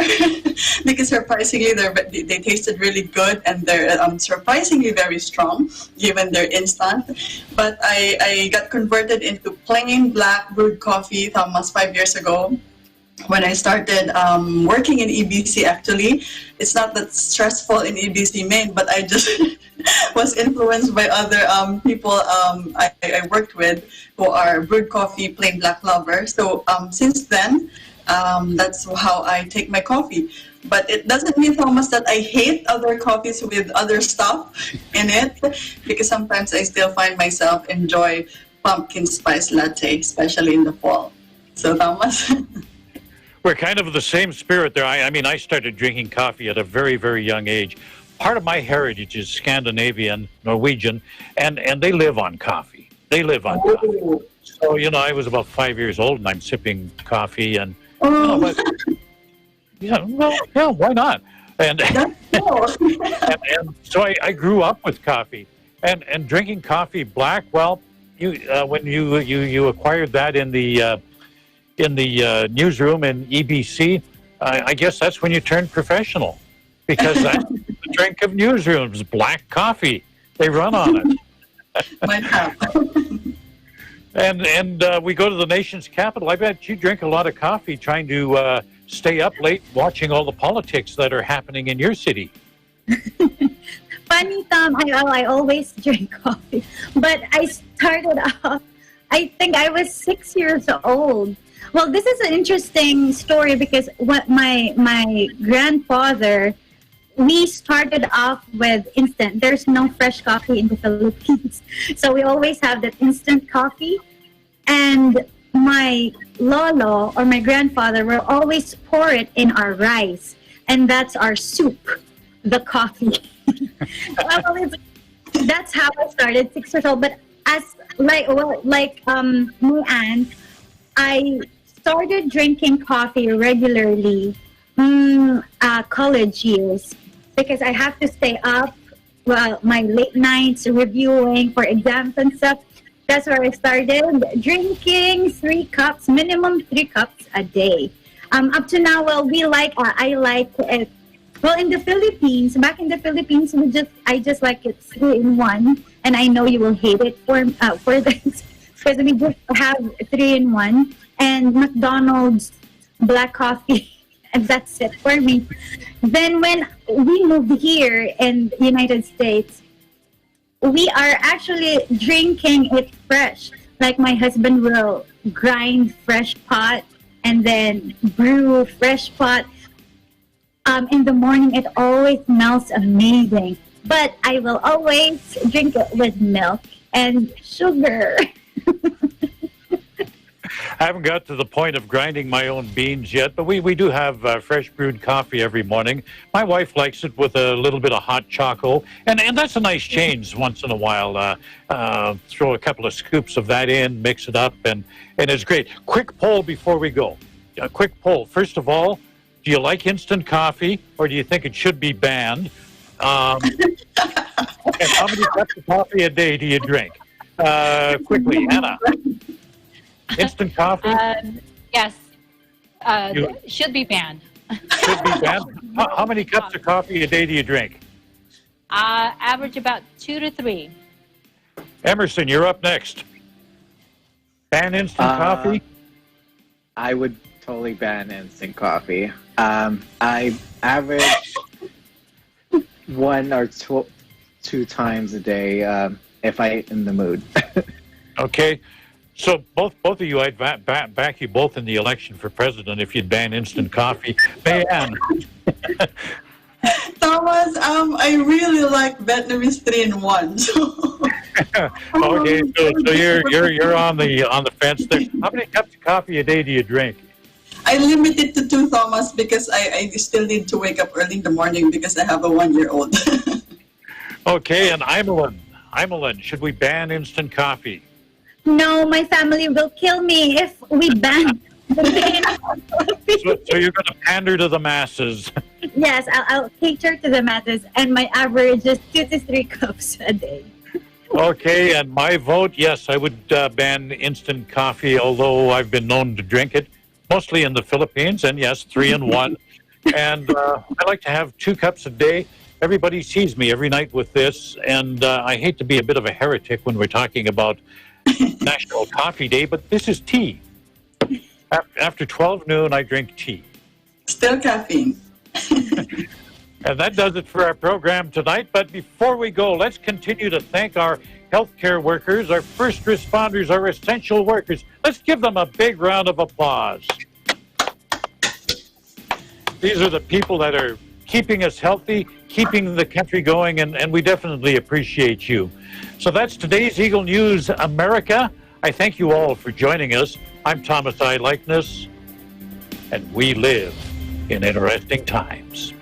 because surprisingly they tasted really good and they're surprisingly very strong given their instant. But I got converted into plain black brewed coffee, Thomas, 5 years ago. When I started working in EBC, actually, it's not that stressful in EBC Maine, but I just was influenced by other people I worked with who are brewed coffee, plain black lovers. So since then, That's how I take my coffee. But it doesn't mean, Thomas, that I hate other coffees with other stuff in it, because sometimes I still find myself enjoy pumpkin spice latte, especially in the fall. So, Thomas? We're kind of the same spirit there. I mean, I started drinking coffee at a very, very young age. Part of my heritage is Scandinavian, Norwegian, and they live on coffee. They live on coffee. So, you know, I was about 5 years old and I'm sipping coffee and, you know, but, yeah, well, yeah, why not? And, and so I grew up with coffee and drinking coffee black. Well, you when you acquired that in the newsroom in EBC, I guess that's when you turned professional, because that's the drink of newsrooms, black coffee. They run on it. Might have. And we go to the nation's capital. I bet you drink a lot of coffee trying to stay up late watching all the politics that are happening in your city. Funny, Tom, I always drink coffee. But I started off, I think I was 6 years old. Well, this is an interesting story because what my grandfather, we started off with instant. There's no fresh coffee in the Philippines. So we always have that instant coffee. And my lolo or my grandfather will always pour it in our rice. And that's our soup, the coffee. Well, that's how I started, 6 years old. But as Muan, I started drinking coffee regularly college years, because I have to stay up, my late nights reviewing for exams and stuff. That's where I started drinking 3 cups, minimum 3 cups a day. Up to now, well, I like it. Well, in the Philippines, back in the Philippines, I just like it 3-in-1, and I know you will hate it for this, because we just have 3-in-1 and McDonald's black coffee. And that's it for me. Then when we moved here in the United States, we are actually drinking it fresh. Like my husband will grind fresh pot and then brew fresh pot. In the morning, it always smells amazing. But I will always drink it with milk and sugar. I haven't got to the point of grinding my own beans yet, but we do have fresh brewed coffee every morning. My wife likes it with a little bit of hot choco, and that's a nice change once in a while. Throw a couple of scoops of that in, mix it up, and it's great. Quick poll before we go. A quick poll. First of all, do you like instant coffee, or do you think it should be banned? And how many cups of coffee a day do you drink? Quickly, Anna. Instant coffee? Yes. Should be banned. Should be banned? How many cups of coffee a day do you drink? Average about 2 to 3. Emerson, you're up next. Ban instant coffee? I would totally ban instant coffee. I average 1 or 2 times a day if I'm in the mood. Okay. So both of you, I'd back you both in the election for president if you'd ban instant coffee. Mayanne. Thomas, I really like Vietnamese 3-in-1. Okay, so you're on the fence there. How many cups of coffee a day do you drink? I limit it to 2, Thomas, because I still need to wake up early in the morning because I have a 1-year-old. Okay, and Imelin, should we ban instant coffee? No, my family will kill me if we ban So you're going to pander to the masses. Yes, I'll cater to the masses, and my average is 2 to 3 cups a day. Okay, and my vote, yes, I would ban instant coffee, although I've been known to drink it, mostly in the Philippines, and yes, 3-in-1. And I like to have 2 cups a day. Everybody sees me every night with this, and I hate to be a bit of a heretic when we're talking about National Coffee Day, but this is tea. After 12 noon, I drink tea. Still caffeine. And that does it for our program tonight. But before we go, let's continue to thank our healthcare workers, our first responders, our essential workers. Let's give them a big round of applause. These are the people that are keeping us healthy, keeping the country going, and we definitely appreciate you. So that's today's Eagle News America. I thank you all for joining us. I'm Thomas I. Likeness, and we live in interesting times.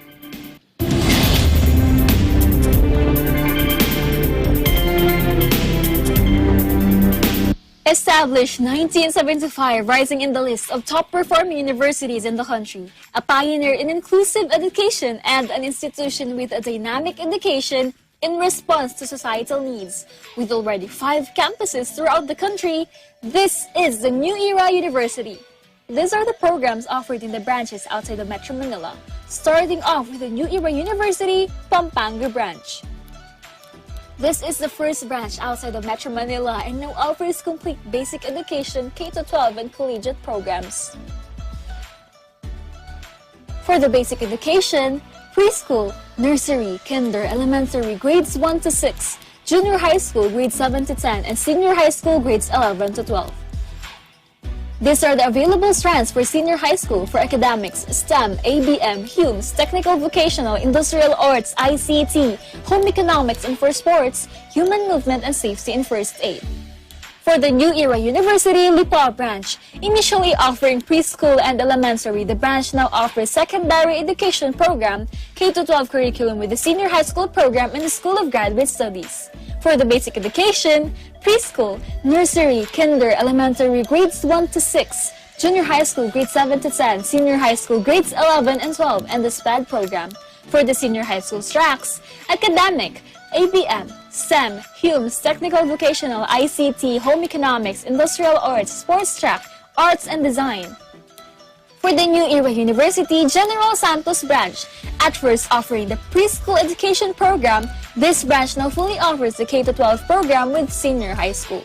Established 1975, rising in the list of top-performing universities in the country, a pioneer in inclusive education and an institution with a dynamic education in response to societal needs. With already 5 campuses throughout the country, this is the New Era University. These are the programs offered in the branches outside of Metro Manila, starting off with the New Era University, Pampanga branch. This is the first branch outside of Metro Manila and now offers complete basic education, K-12 and collegiate programs. For the basic education, preschool, nursery, kinder, elementary, grades 1 to 6, junior high school, grades 7 to 10, and senior high school, grades 11 to 12. These are the available strands for senior high school for academics, STEM, ABM, HUMS, technical, vocational, industrial arts, ICT, home economics, and for sports, human movement and safety and first aid. For the New Era University Lipa branch, initially offering preschool and elementary, the branch now offers secondary education program, K-12 curriculum with the senior high school program and the School of Graduate Studies. For the basic education, preschool, nursery, kinder, elementary, grades 1 to 6, junior high school, grades 7 to 10, senior high school, grades 11 and 12, and the SPAD program. For the senior high school tracks, academic, ABM, STEM, HUMS, technical, vocational, ICT, home economics, industrial arts, sports track, arts and design. For the New Era University General Santos branch, at first offering the preschool education program, this branch now fully offers the K-12 program with senior high school.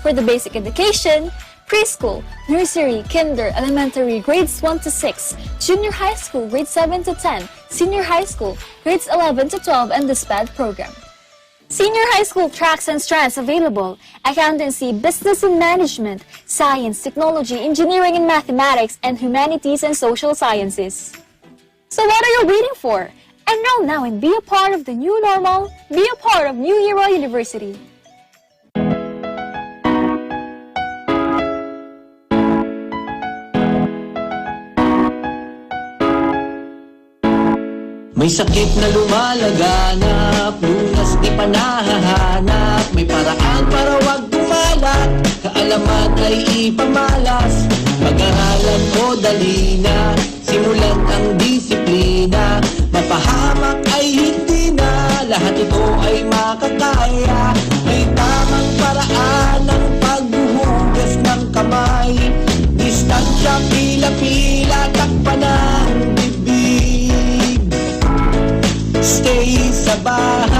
For the basic education, preschool, nursery, kinder, elementary, grades 1 to 6, junior high school, grades 7 to 10, senior high school, grades 11 to 12, and the SPAD program. Senior high school tracks and strands available: accountancy, business and management, science, technology, engineering and mathematics, and humanities and social sciences. So what are you waiting for? Enroll now and be a part of the new normal. Be a part of New Era University. May sakit na lumalaganap, lunas di pa nahahanap. May paraan para wag kumalat, kaalaman ay ipamalas. Pag-aralan mo dali na, simulan ang disiplina. Mapahamak ay hindi na, lahat ito ay makakaya. May tamang paraan ng pagbuhugas ng kamay. Distansya, pila-pila, takpan ng bibig. Stay sa bahay.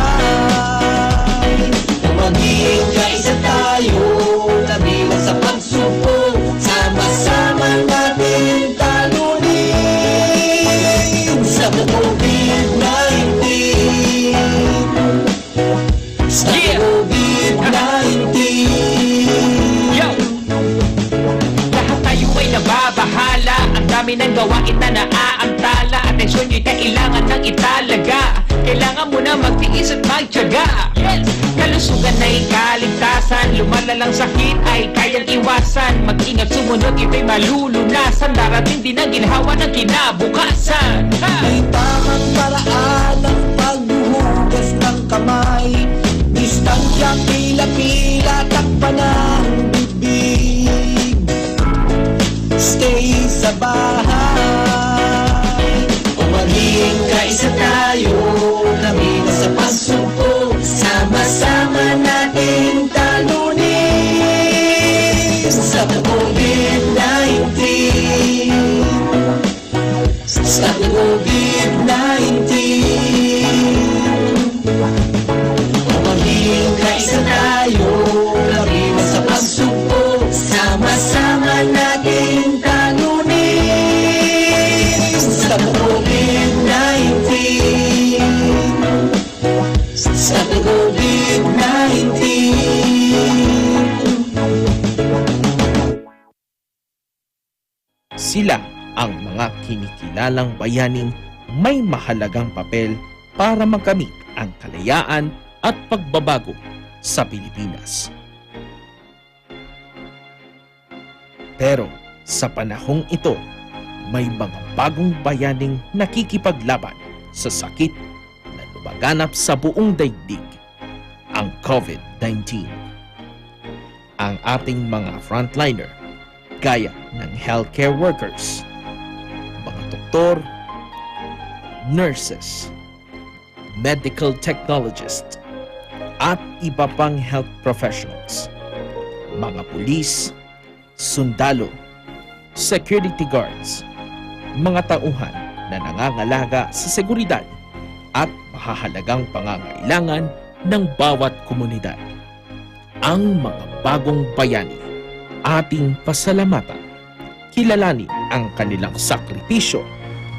Kung maging kaisa tayo, nabilang sa pagsubok, sama-sama natin talunin sa COVID-19. Sa COVID-19. Yo! Lahat tayo ay nababahala, ang dami ng gawain na naaantala. Atensyon nyo'y kailangan ng italaga. Kailangan mo na magtiis at magtiyaga. Yes! Kalusugan ay kaligtasan, lumalalang sakit ay kayang iwasan. Mag-ingat, sumunod, ito'y malulunasan. Darating din ang ginhawa ng kinabukasan. May tamang paraan ng pagbuhugas ng kamay. Distansya, pila-pila, takpan ng bibig. Stay sa bahay. Kung maging kaisa tayo, kami na sa pagsubok, sama-sama natin talunin sa COVID-19. Sa COVID-19. Kung maging kaisa tayo, kami na sa pagsubok, sama-sama natin talunin sa COVID-19. Sa COVID-19. Sila ang mga kinikilalang bayaning may mahalagang papel para makamit ang kalayaan at pagbabago sa Pilipinas. Pero sa panahong ito, may mga bagong bayaning nakikipaglaban sa sakit na lumaganap sa buong daigdig, ang COVID-19. Ang ating mga frontliner, gaya ng healthcare workers, mga doktor, nurses, medical technologists, at iba pang health professionals, mga pulis, sundalo, security guards, mga tauhan na nangangalaga sa seguridad at mahahalagang pangangailangan ng bawat komunidad. Ang mga bagong bayani, ating pasalamatan. Kilalanin ang kanilang sakripisyo